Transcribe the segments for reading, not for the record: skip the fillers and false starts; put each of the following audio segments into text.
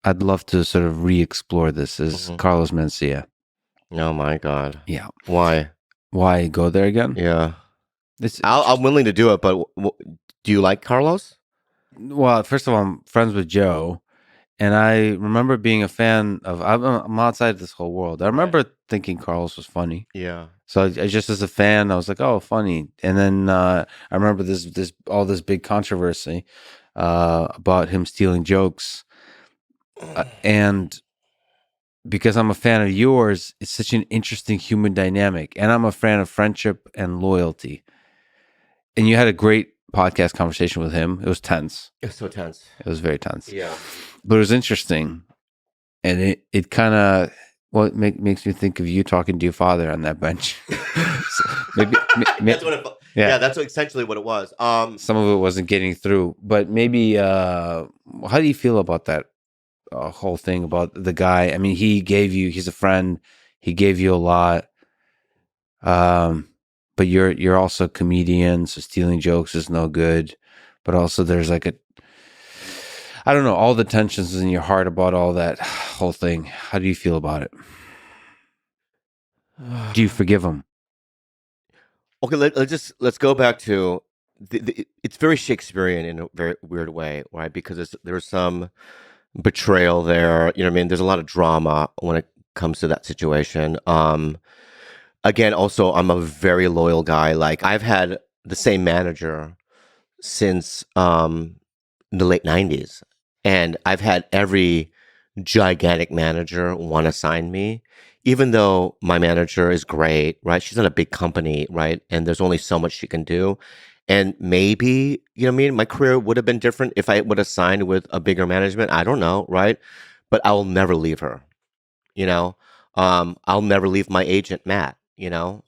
I'd love to sort of re-explore this is Hmm. Carlos Mencia. Oh my God. Yeah. Why? Why go there again? Yeah. It's I'm willing to do it, but do you like Carlos? well, first of all, I'm friends with Joe, and I remember being a fan of. I'm outside this whole world. I Right. remember thinking Carlos was funny. Yeah. So I just as a fan, I was like, "Oh, funny." And then I remember this big controversy about him stealing jokes, and because I'm a fan of yours, it's such an interesting human dynamic, and I'm a fan of friendship and loyalty. And you had a great podcast conversation with him. It was tense. It's so tense. It was very tense, Yeah. but it was interesting, and it kind of makes me think of you talking to your father on that bench. So maybe, That's what it. yeah, Yeah, that's exactly what it was. some of it wasn't getting through, but maybe. How do you feel about that whole thing about the guy? I mean, he's a friend. He gave you a lot. Um, but you're also a comedian, so stealing jokes is no good. But also, there's like a I don't know, all the tensions in your heart about all that whole thing. How do you feel about it? Do you forgive him? Okay, let's go back to it's very Shakespearean in a very weird way, right? Because there's some betrayal there. You know what I mean? There's a lot of drama when it comes to that situation. Again, also, I'm a very loyal guy. Like I've had the same manager since the late '90s, and I've had every gigantic manager want to sign me, even though my manager is great, right? She's not a big company, right? And there's only so much she can do. And maybe, you know what I mean? My career would have been different if I would have signed with a bigger management. I don't know, right? But I will never leave her, you know? I'll never leave my agent, Matt, you know?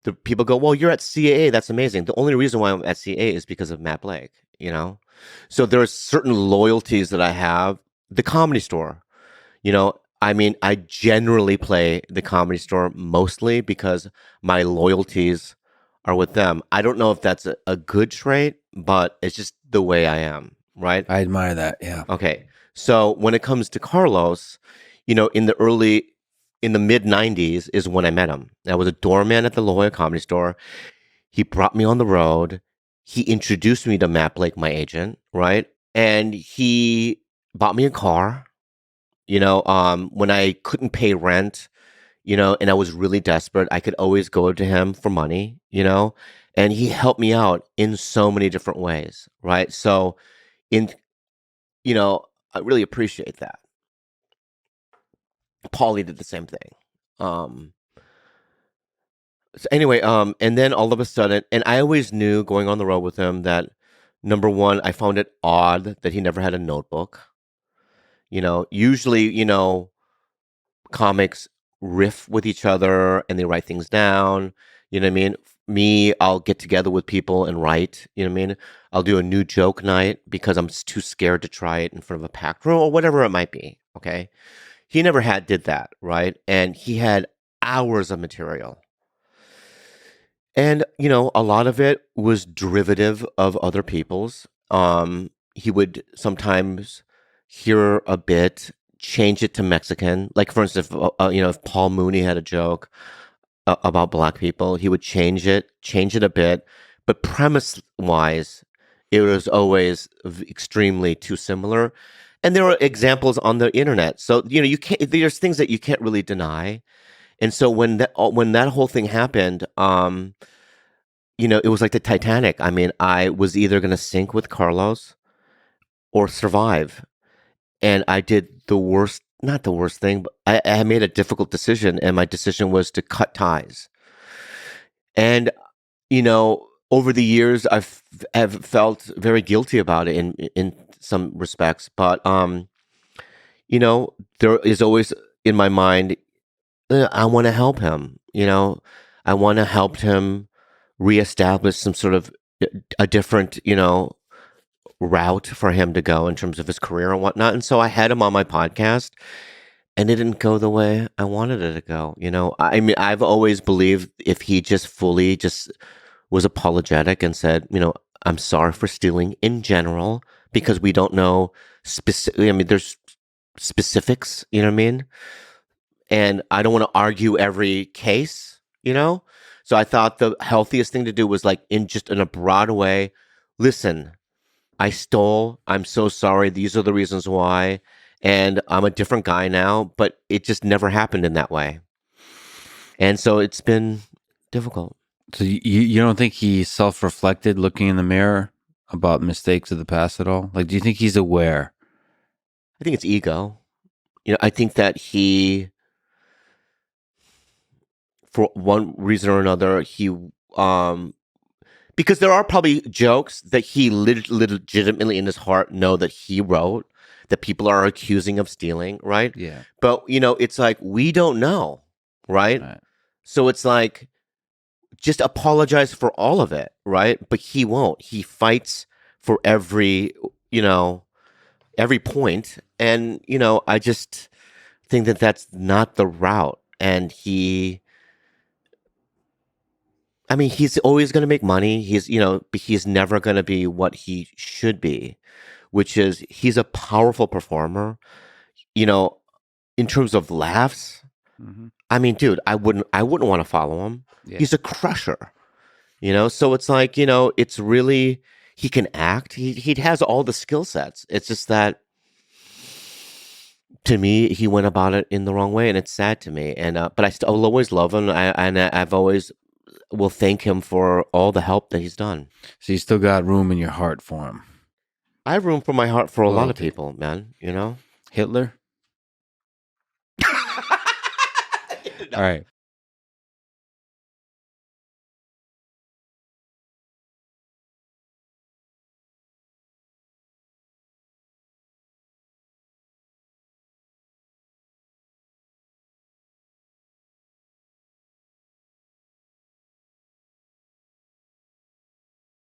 The people go, well, you're at CAA. That's amazing. The only reason why I'm at CAA is because of Matt Blake, you know? So there are certain loyalties that I have. The Comedy Store, you know, I mean, I generally play the Comedy Store mostly because my loyalties are with them. I don't know if that's a good trait, but it's just the way I am, right? I admire that. Yeah. Okay. So when it comes to Carlos, you know, in the mid '90s is when I met him. I was a doorman at the La Jolla Comedy Store. He brought me on the road. He introduced me to Matt Blake, my agent, right? And he bought me a car. You know, when I couldn't pay rent, you know, and I was really desperate, I could always go to him for money, you know, and he helped me out in so many different ways, right? So, in you know, I really appreciate that. Paulie did the same thing. Um, so anyway, and then all of a sudden, and I always knew going on the road with him that number one, I found it odd that he never had a notebook. You know, usually, you know, comics riff with each other and they write things down. You know what I mean? Me, I'll get together with people and write. You know what I mean? I'll do a new joke night because I'm too scared to try it in front of a packed room or whatever it might be. Okay. He never had did that, right? And he had hours of material. And, you know, a lot of it was derivative of other people's. He would sometimes hear a bit, change it to Mexican. Like, for instance, you know, if Paul Mooney had a joke about black people, he would change it a bit. But premise wise, it was always extremely too similar. And there are examples on the internet. So, you know, you can't, there's things that you can't really deny. And so when that whole thing happened, you know, it was like the Titanic. I mean, I was either going to sink with Carlos or survive. And I did the worst, not the worst thing, but I made a difficult decision. And my decision was to cut ties. And, you know, over the years, have felt very guilty about it in some respects. But, you know, there is always in my mind, I want to help him. You know, I want to help him reestablish some sort of a different, you know, route for him to go in terms of his career and whatnot. And so I had him on my podcast, and it didn't go the way I wanted it to go. You know, I mean, I've always believed if he just fully just was apologetic and said, you know, I'm sorry for stealing in general because we don't know specifically. I mean, there's specifics, you know what I mean? And I don't want to argue every case, you know? So I thought the healthiest thing to do was like in a broad way, listen, I stole, I'm so sorry, these are the reasons why, and I'm a different guy now, but it just never happened in that way. And so it's been difficult. So you don't think he self-reflected looking in the mirror about mistakes of the past at all? Like, do you think he's aware? I think it's ego. You know, I think that he, for one reason or another, um, because there are probably jokes that he legitimately in his heart know that he wrote that people are accusing of stealing, right? Yeah. But you know, it's like we don't know, right? Right. So it's like just apologize for all of it, right? But he won't. He fights for every, you know, every point, and you know, I just think that that's not the route. And I mean, he's always going to make money. He's, you know, but he's never going to be what he should be, which is he's a powerful performer. You know, in terms of laughs, Hmm. I mean, dude, I wouldn't want to follow him. Yeah. He's a crusher, you know. So it's like, you know, it's really he can act. He has all the skill sets. It's just that to me, he went about it in the wrong way, and it's sad to me. And but I'll always love him. I've always will thank him for all the help that he's done. So you still got room in your heart for him. I have room for my heart for a A lot little of bit. people, man. You know. Hitler. No. All right.